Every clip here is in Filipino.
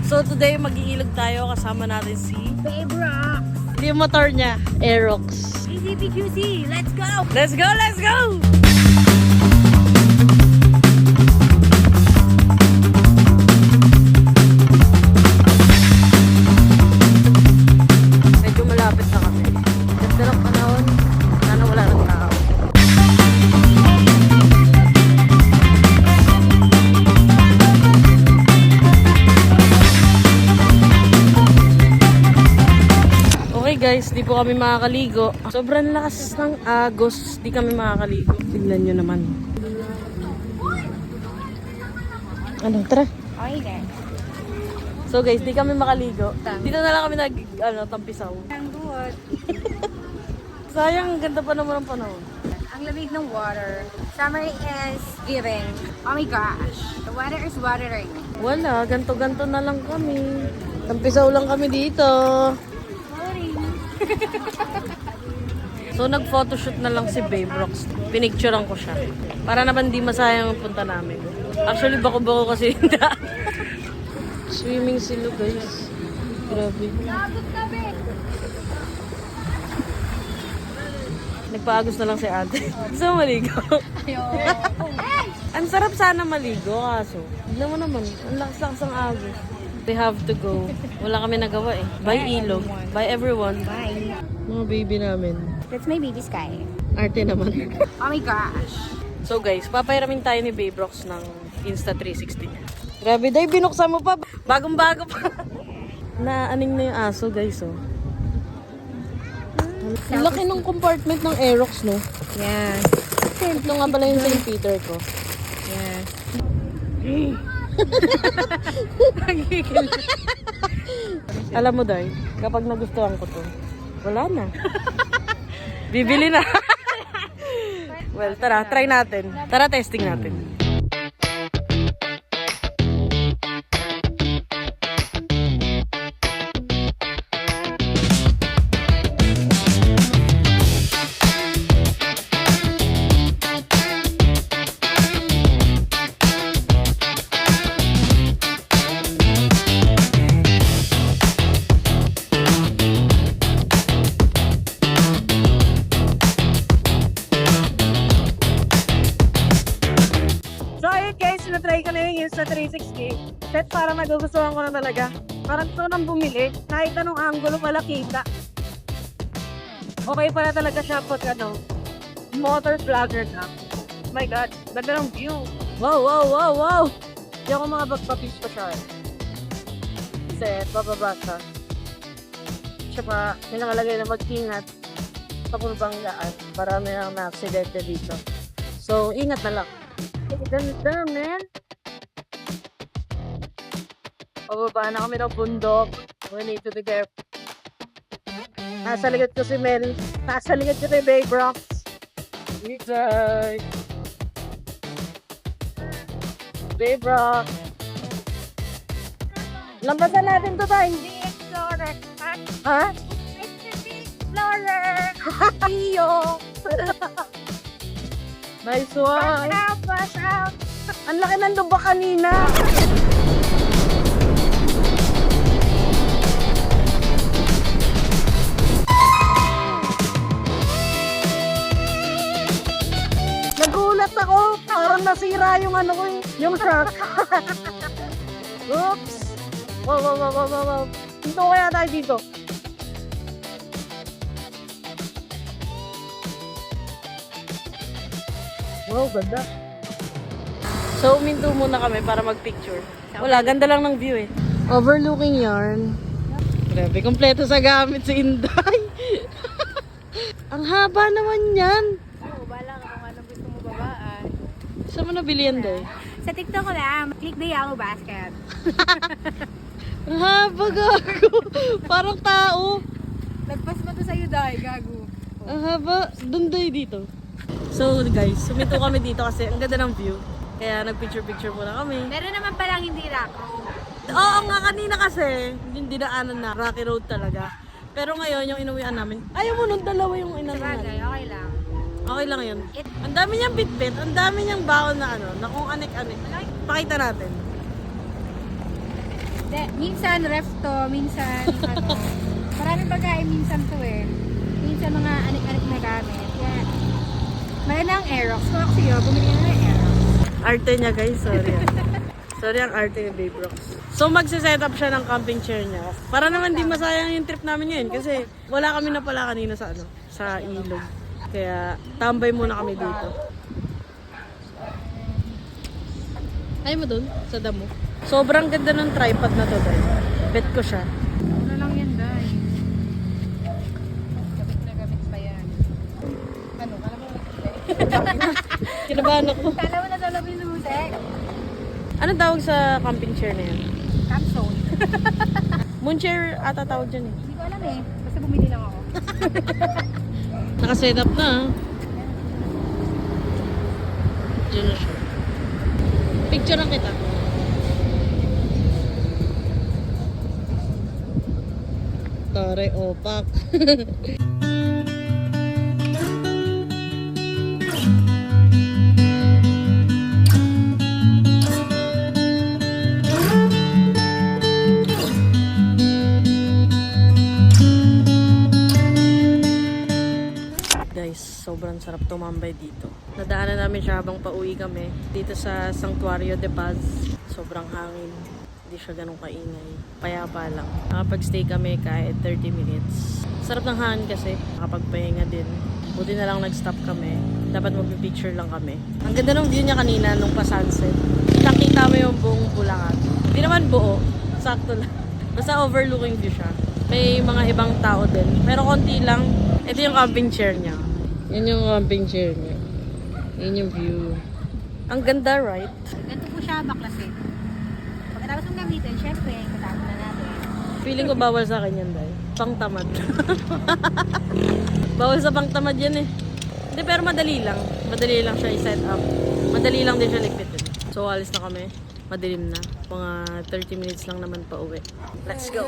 So today mag-iilog tayo kasama natin si Babe Rock. yung motor niya, Aerox. ECPQC, let's go! Let's go! Let's go! Medyo malapit na kami. Ganda ng panahon. Sana wala ng tao. Okay guys, di po kami makakaligo. Sobrang lakas ng agos, di kami makakaligo. Tignan nyo naman. Ano, tara. Okay then. So guys, di kami makaligo. Dito na lang kami tampisaw. Ang good. Sayang, ganda pa naman ang panahon. Ang lamig ng water. Summer is giving. Oh my gosh. The weather is watering. Wala, ganto-ganto na lang kami. Tampisaw lang kami dito. So nag-photoshoot na lang si Babe Rox. Pinicturean ko siya. Para naman di masayang ang punta namin. Actually, bako-bako kasi yung daan. Swimming sila guys. Grabe. Nagpaagos na lang si ate. Gusto mo maligo? Ang sarap sana maligo kaso. Tignan mo naman, ang lakas-lakas ang agos. We have to go. Wala kami nagawa eh. Bye Ilog. Bye everyone. Bye. Mga baby namin. That's my baby Sky. Arte naman. Oh my gosh. So guys, papairamin tayo ni Babe Rox ng Insta360 niya. Grabe day, binuksan mo pa. Bagong-bago pa. Naaning na yung aso guys oh. Ang laki ng compartment ng Aerox no. Yeah. Ito nga pala yung St. Peter ko. Yeah. Alam mo day, kapag nagustuhan ko to, wala na. Bibili na. Well, tara, try natin. Tara, testing natin. So ayun guys, na-try ko na yung Insta360. Set para nagugustuhan ko na talaga. Parang gusto nang bumili. Kahit anong angulo pala kita. Okay pala talaga siya pag motor vlogger na. Oh my god, ganda ng view. Wow, wow, wow, wow! Hindi ako mga bagpapis pa siya. Kasi bababa siya. Siya pa, may nakalagay na mag-ingat sa purbang daan para may na-aksidente dito. So, ingat na lang. Ganda, man. Pababa na kami ng bundok. We need to be careful. Nasa likod ko si Mel. Nasa likod ko si Babe Rox. Babe Rox. Lambasan natin to tayo. The Explorer. Ha? It's the Explorer. Iyo. Nice one. Pass out. Ang laki ng luba kanina. Nagulat ako. Parang nasira yung yung truck. Oops. Wow, wow, wow, wow, wow. Dito kaya tayo dito. Wow, ganda. So, uminto muna kami para mag-picture. Wala, ganda lang ng view eh. Overlooking yarn. Grabe, kompleto sa gamit si Inday. Ang haba naman yan. Oo, bala ka kung anong gusto mo babaan. Saan mo nabili yan, Day? Sa TikTok ko lang, click the yellow basket. Ang haba, gago. Parang tao. Nagpas mo to sa'yo, Day, gago. Ang haba. Doon, Day, dito. So, guys, suminto kami dito kasi ang ganda ng view. Kaya nag-picture-picture muna kami. Meron naman palang hindi rock. Oo nga, kanina kasi, hindi dinaanan na, rocky road talaga. Pero ngayon, yung inuwian namin, ayaw mo nun, dalawa yung inanunan. Sabagay, okay lang. Okay lang yun. Ang dami niyang bitbit, ang dami niyang baon na na kung anik-anik. Pakita natin. Minsan ref to, minsan ano. Maraming pagkain minsan to eh. Minsan mga anik-anik na gamit. Kaya, maganda ang Aerox. Kung ako sa'yo, bumili na ng Aerox. Arte niya guys, sorry. Sorry ang arte ni Babe Rox. So magsiset up siya ng camping chair niya. Para naman di masayang yung trip namin ngayon kasi wala kami na pala kanina sa ano, sa ilog. Kaya tambay muna kami dito. Ayaw mo dun? Sa damo? Sobrang ganda ng tripod na to, Day. Bet ko siya. Ano lang yan, Day? Gamit na gamit pa yan. Ano? Kala mo? Kinabahan ako. Kala mo na dalaw yung lumusek? Ano tawag sa camping chair na yan? Capsule. Moon chair ata tawag dyan eh. Hindi ko alam eh. Basta bumili lang ako. Naka-set up na ah. Diyan na siya. Picture lang kita. Tare, opak. Guys, sobrang sarap tumambay dito. Nadaanan namin siya habang pauwi kami dito sa Santuario de Paz. Sobrang hangin. Hindi siya ganun kaingay. Payapa lang. Nakapag-stay kami kahit 30 minutes. Sarap ng hangin kasi. Nakapagpahinga din. Buti na lang nag-stop kami. Dapat mag-picture lang kami. Ang ganda ng view niya kanina nung pa-sunset. Nakita mo yung buong Bulacan. Hindi naman buo. Sakto lang. Basta overlooking view siya. May mga ibang tao din. Pero konti lang. Ito yung camping chair niya. Yan yung camping chair niya. Yan yung view. Ang ganda, right? Ganito po siya baklas eh. Pagkatapos mong gamitin, syempre, kasama na natin. Feeling ko bawal sa akin yan, Day. Pangtamad. Bawal sa pangtamad yan eh. Hindi, pero madali lang. Madali lang siya i-set up. Madali lang din siya ligpitin. So, alis na kami. Madilim na. Mga 30 minutes lang naman pa uwi. Let's go!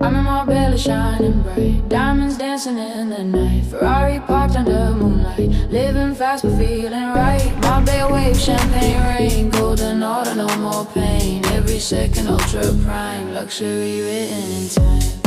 I'm in my belly shining bright, diamonds dancing in the night. Ferrari parked under moonlight, living fast but feeling right. My bed wave, champagne rain, golden order, no more pain. Every second ultra prime, luxury written in time.